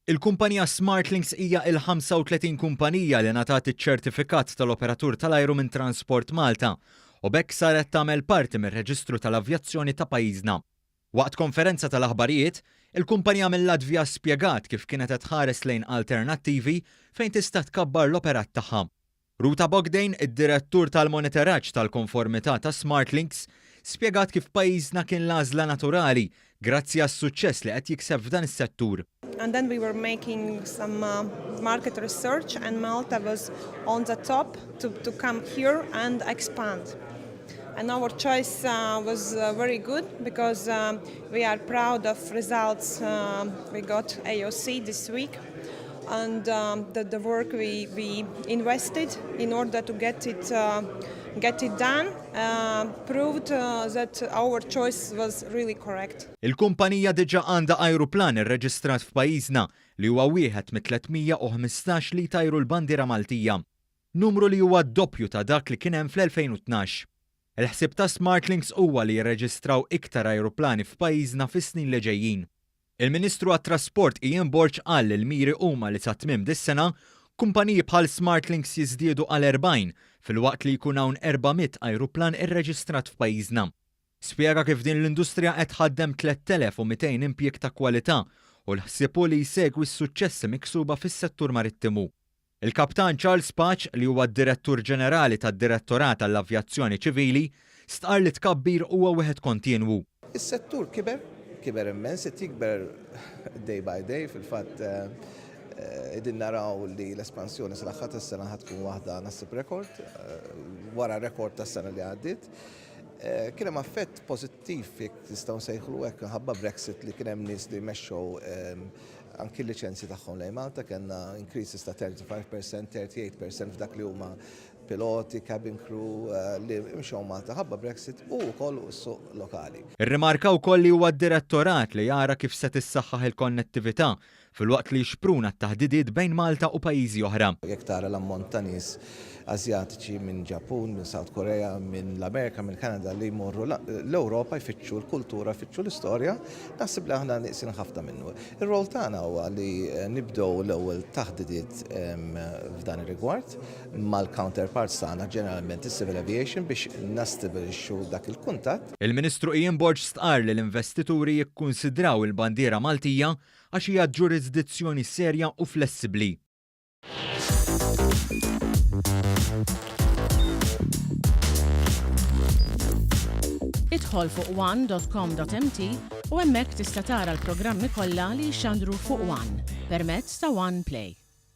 Il-kumpanija SmartLynx hija il-35 kumpanija li ngħatat iċ-ċertifikat tal-operatur tal-ajru minn Transport Malta u b'hekk saret tagħmel parti mir-Reġistru tal-Avjazzjoni ta' pajjiżna. Waqt konferenza tal-aħbarijiet, il-kumpanija mill-Latvja spjegat kif kienet qed tħares lejn alternattivi fejn tista' tkabbar l-operat tagħha. Ruta Bogdejn, id-direttur tal-monitoraġġ tal-konformità ta' SmartLynx, spjegat kif pajjiżna kien l-għażla naturali grazzi għas-suċċess li qed jikseb f'dan is-settur. And then we were making some market research and Malta was on the top to come here and expand. And our choice was very good because we are proud of results. We got AOC this week and the work we invested in order to get it done proved that our choice was really correct. Il-kumpanija diġà għandha ajruplan irreġistrat f'pajjiżna li huwa wieħed mit-315 li tajru l-bandiera Maltija, numru li huwa d-doppju ta' dak li kien hemm fl-2012. Il-ħsieb ta' SmartLynx huwa li jirreġistraw iktar ajruplani f'pajjiżna fis-snin li ġejjin. Il-Ministru għat-Trasport Ian Borg qal li l-miri huma li sa tmiem dis-sena kumpaniji bħal SmartLynx jiżdiedu għal 40 fil-waqt li jkun hawn 400 ajruplan irreġistrat f'pajjiżna. Spjega kif din l-industrija qed tħaddem 3200 impjieg ta' kwalità u l-ħsiebu li jsegwi s-suċċessi miksuba fis-settur marittimu. Il-Kaptan Charles Patch li huwa d-Direttur Ġenerali tad-Direttorat tal-Avjazzjoni Ċivili stqar li tkabbir huwa wieħed kontinwu. Is-settur kiber immens, jikber day by day fil-fatt idin naraw li l-espansjoni sal-aħħar tas-sena ħad tkun waħda naħseb rekord wara rekord tas-sena li għaddiet. Kien hemm affett pożittiv jekk tistgħu nsejħlu hekk minħabba Brexit li kien hemm nies li mexxew anki l-liċenzji tagħhom lejn Malta kellna increases ta' 35%, 38% f'dak li huma piloti, cabin crew li mxew Malta ħabba Brexit u wkoll s-suq lokali. Irrimarka wkoll li huwa d-direttorat li jara kif se tissaħħaħ il-konnettività fil-waqt li jixpruna t-taħdidiet bejn Malta u pajjiżi oħra. Jekk tara l-ammont ta' nies Asjatiċi minn Ġappun, minn South Korea, minn l-Amerika, minn Kanada li jmorru l-Ewropa jfittxu l-kultura, jfittxu l-istorja, naħseb li aħna nieqsin ħafna minnu. Ir-rol tagħna huwa li nibdew l-ewwel taħdidiet f'dan ir-rigward mal-counterparts tagħna ġeneralment is-civil aviation biex nastabilixxu dak il-kuntatt. Il-Ministru Ian Borg stqar li l-investituri jikkunsidraw il-bandiera Maltija għax hija ġurisdizzjoni serja u flessibbli. Idħol fuq one.com.mt u hemmhekk tista' tara l-programmi kollha li jxandru fuq One permezz ta' One Play.